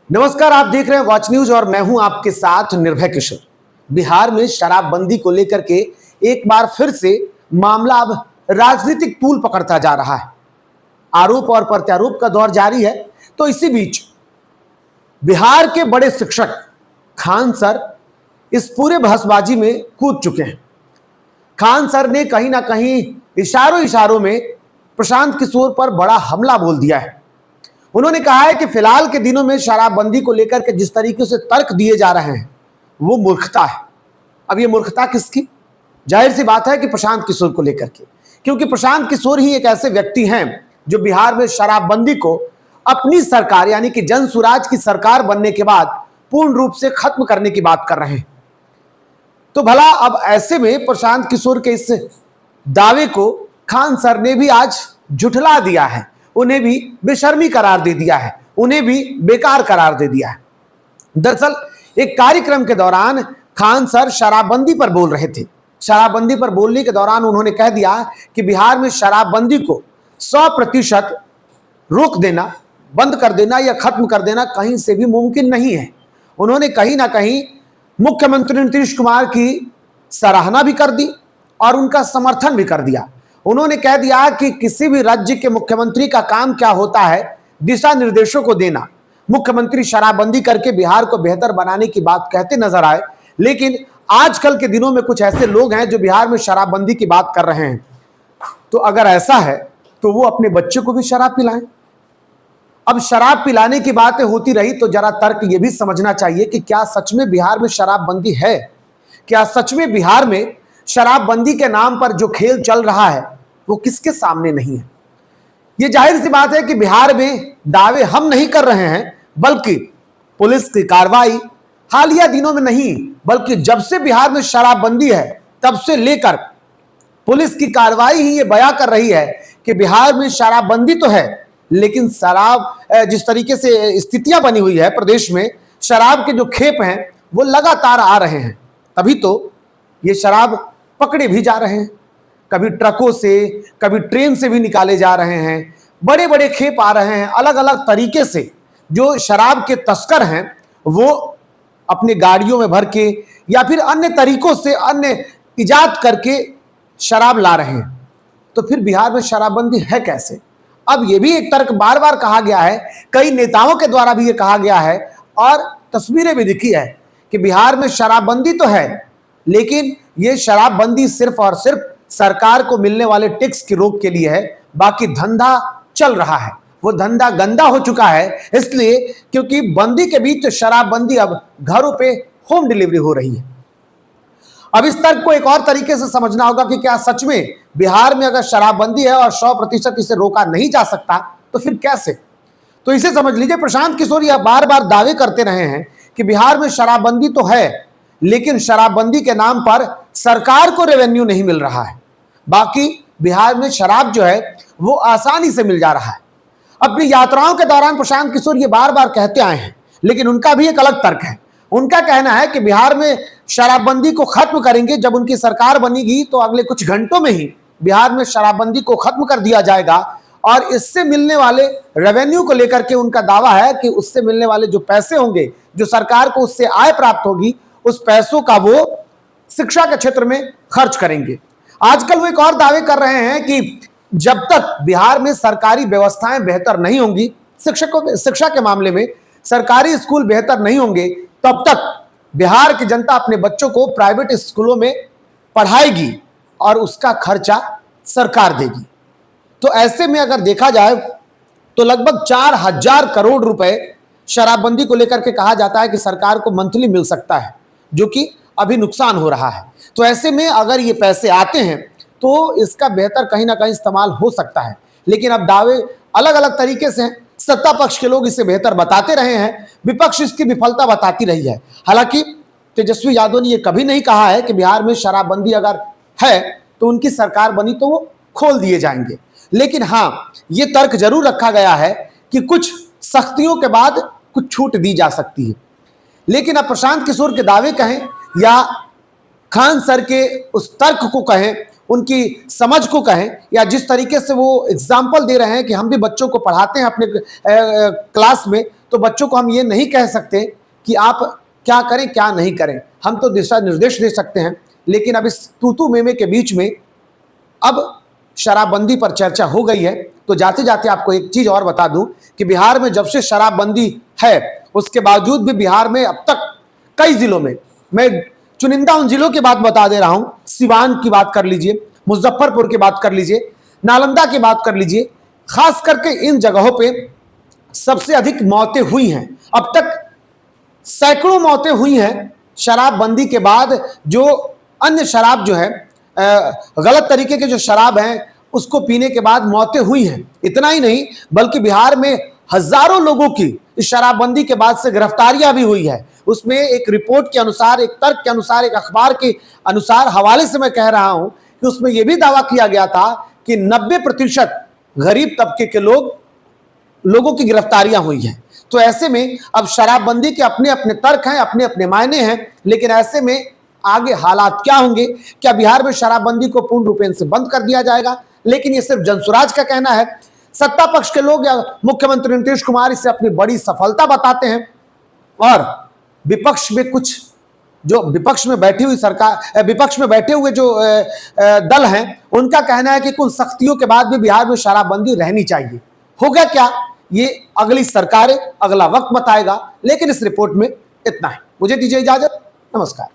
नमस्कार, आप देख रहे हैं वॉच न्यूज और मैं हूं आपके साथ निर्भय किशोर। बिहार में शराबबंदी को लेकर के एक बार फिर से मामला अब राजनीतिक तूल पकड़ता जा रहा है। आरोप और प्रत्यारोप का दौर जारी है। तो इसी बीच बिहार के बड़े शिक्षक खान सर इस पूरे बहसबाजी में कूद चुके हैं। खान सर ने कहीं ना कहीं इशारों इशारों में प्रशांत किशोर पर बड़ा हमला बोल दिया है। उन्होंने कहा है कि फिलहाल के दिनों में शराबबंदी को लेकर के जिस तरीके से तर्क दिए जा रहे हैं वो मूर्खता है। अब ये मूर्खता किसकी? जाहिर सी बात है कि प्रशांत किशोर को लेकर के, क्योंकि प्रशांत किशोर ही एक ऐसे व्यक्ति हैं जो बिहार में शराबबंदी को अपनी सरकार यानी कि जन सुराज की सरकार बनने के बाद पूर्ण रूप से खत्म करने की बात कर रहे हैं। तो भला अब ऐसे में प्रशांत किशोर के इस दावे को खान सर ने भी आज झुठला दिया है, उन्हें भी बेशर्मी करार दे दिया है, उन्हें भी बेकार करार दे दिया है। दरअसल एक कार्यक्रम के दौरान खान सर शराबबंदी पर बोल रहे थे। शराबबंदी पर बोलने के दौरान उन्होंने कह दिया कि बिहार में शराबबंदी को 100% रोक देना, बंद कर देना या खत्म कर देना कहीं से भी मुमकिन नहीं है। उन्होंने कहीं ना कहीं मुख्यमंत्री नीतीश कुमार की सराहना भी कर दी और उनका समर्थन भी कर दिया। उन्होंने कह दिया कि किसी भी राज्य के मुख्यमंत्री का काम क्या होता है, दिशा निर्देशों को देना। मुख्यमंत्री शराबबंदी करके बिहार को बेहतर बनाने की बात कहते नजर आए, लेकिन आजकल के दिनों में कुछ ऐसे लोग हैं जो बिहार में शराबबंदी की बात कर रहे हैं। तो अगर ऐसा है तो वो अपने बच्चे को भी शराब पिलाएं। अब शराब पिलाने की बातें होती रही तो जरा तर्क ये भी समझना चाहिए कि क्या सच में बिहार में शराबबंदी है? क्या सच में बिहार में शराबबंदी के नाम पर जो खेल चल रहा है वो किसके सामने नहीं है? ये जाहिर सी बात है कि बिहार में दावे हम नहीं कर रहे हैं, बल्कि पुलिस की कार्रवाई हालिया दिनों में नहीं, बल्कि जब से बिहार में शराबबंदी है तब से लेकर पुलिस की कार्रवाई ही ये बयां कर रही है कि बिहार में शराबबंदी तो है, लेकिन शराब जिस तरीके से स्थितियां बनी हुई है प्रदेश में, शराब के जो खेप हैं वो लगातार आ रहे हैं। तभी तो ये शराब पकड़े भी जा रहे हैं, कभी ट्रकों से, कभी ट्रेन से भी निकाले जा रहे हैं। बड़े बड़े खेप आ रहे हैं। अलग अलग तरीके से जो शराब के तस्कर हैं वो अपने गाड़ियों में भर के या फिर अन्य तरीकों से, अन्य इजाद करके शराब ला रहे हैं। तो फिर बिहार में शराबबंदी है कैसे? अब ये भी एक तर्क बार बार कहा गया है, कई नेताओं के द्वारा भी ये कहा गया है और तस्वीरें भी दिखी है कि बिहार में शराबबंदी तो है, लेकिन ये शराबबंदी सिर्फ और सिर्फ सरकार को मिलने वाले टैक्स की रोक के लिए है। बाकी धंधा चल रहा है, वो धंधा गंदा हो चुका है, इसलिए क्योंकि बंदी के बीच शराबबंदी अब घरों पे होम डिलीवरी हो रही है। अब इस तर्क को एक और तरीके से समझना होगा कि क्या सच में बिहार में अगर शराबबंदी है और 100% इसे रोका नहीं जा सकता तो फिर कैसे? तो इसे समझ लीजिए, प्रशांत किशोर यह बार बार दावे करते रहे हैं कि बिहार में शराबबंदी तो है, लेकिन शराबबंदी के नाम पर सरकार को रेवेन्यू नहीं मिल रहा है। बाकी बिहार में शराब जो है वो आसानी से मिल जा रहा है। अपनी यात्राओं के दौरान प्रशांत किशोर ये बार बार कहते आए हैं, लेकिन उनका भी एक अलग तर्क है। उनका कहना है कि बिहार में शराबबंदी को खत्म करेंगे, जब उनकी सरकार बनेगी तो अगले कुछ घंटों में ही बिहार में शराबबंदी को खत्म कर दिया जाएगा और इससे मिलने वाले रेवेन्यू को लेकर के उनका दावा है कि उससे मिलने वाले जो पैसे होंगे, जो सरकार को उससे आय प्राप्त होगी, उस पैसों का वो शिक्षा के क्षेत्र में खर्च करेंगे। आजकल वो एक और दावे कर रहे हैं कि जब तक बिहार में सरकारी व्यवस्थाएं बेहतर नहीं होंगी, शिक्षा के मामले में सरकारी स्कूल बेहतर नहीं होंगे, तब तक बिहार की जनता अपने बच्चों को प्राइवेट स्कूलों में पढ़ाएगी और उसका खर्चा सरकार देगी। तो ऐसे में अगर देखा जाए तो लगभग 4,000 करोड़ रुपए शराबबंदी को लेकर के कहा जाता है कि सरकार को मंथली मिल सकता है, जो कि अभी नुकसान हो रहा है। तो ऐसे में अगर ये पैसे आते हैं तो इसका बेहतर कहीं ना कहीं इस्तेमाल हो सकता है, लेकिन अब दावे अलग अलग तरीके से हैं। सत्ता पक्ष के लोग इसे बेहतर बताते रहे हैं, विपक्ष इसकी विफलता बताती रही है। हालांकि तेजस्वी यादव ने यह कभी नहीं कहा है कि बिहार में शराबबंदी अगर है तो उनकी सरकार बनी तो वो खोल दिए जाएंगे, लेकिन हाँ, ये तर्क जरूर रखा गया है कि कुछ सख्तियों के बाद कुछ छूट दी जा सकती है। लेकिन अब प्रशांत किशोर के दावे कहें या खान सर के उस तर्क को कहें, उनकी समझ को कहें, या जिस तरीके से वो एग्जाम्पल दे रहे हैं कि हम भी बच्चों को पढ़ाते हैं अपने क्लास में, तो बच्चों को हम ये नहीं कह सकते कि आप क्या करें क्या नहीं करें। हम तो दिशा निर्देश दे सकते हैं, लेकिन अब इस तू मेमे के बीच में अब शराबबंदी पर चर्चा हो गई है। तो जाते जाते आपको एक चीज और बता दूं कि बिहार में जब से शराबबंदी है, उसके बावजूद भी बिहार में अब तक कई जिलों में, मैं चुनिंदा उन जिलों की बात बता दे रहा हूं, सिवान की बात कर लीजिए, मुजफ्फरपुर की बात कर लीजिए, नालंदा की बात कर लीजिए, खास करके इन जगहों पे सबसे अधिक मौतें हुई हैं। अब तक सैकड़ों मौतें हुई हैं शराबबंदी के बाद। जो अन्य शराब जो है, गलत तरीके के जो शराब हैं, उसको पीने के बाद मौतें हुई हैं। इतना ही नहीं, बल्कि बिहार में हजारों लोगों की इस शराबबंदी के बाद से गिरफ्तारियां भी हुई है। उसमें एक रिपोर्ट के अनुसार, एक तर्क के अनुसार, एक अखबार के अनुसार, हवाले से मैं कह रहा हूं कि उसमें यह भी दावा किया गया था कि 90% गरीब तबके के लोगों की गिरफ्तारियां हुई हैं। तो ऐसे में अब शराबबंदी के अपने अपने तर्क हैं, अपने अपने मायने हैं, लेकिन ऐसे में आगे हालात क्या होंगे? क्या बिहार में शराबबंदी को पूर्ण रूपेण से बंद कर दिया जाएगा? लेकिन ये सिर्फ जनसुराज का कहना है। सत्ता पक्ष के लोग या मुख्यमंत्री नीतीश कुमार इसे अपनी बड़ी सफलता बताते हैं, और विपक्ष में कुछ जो विपक्ष में बैठी हुई सरकार, विपक्ष में बैठे हुए जो दल हैं, उनका कहना है कि कुछ सख्तियों के बाद भी बिहार में शराबबंदी रहनी चाहिए। होगा क्या, ये अगली सरकारें, अगला वक्त बताएगा। लेकिन इस रिपोर्ट में इतना है। मुझे दीजिए इजाजत, नमस्कार।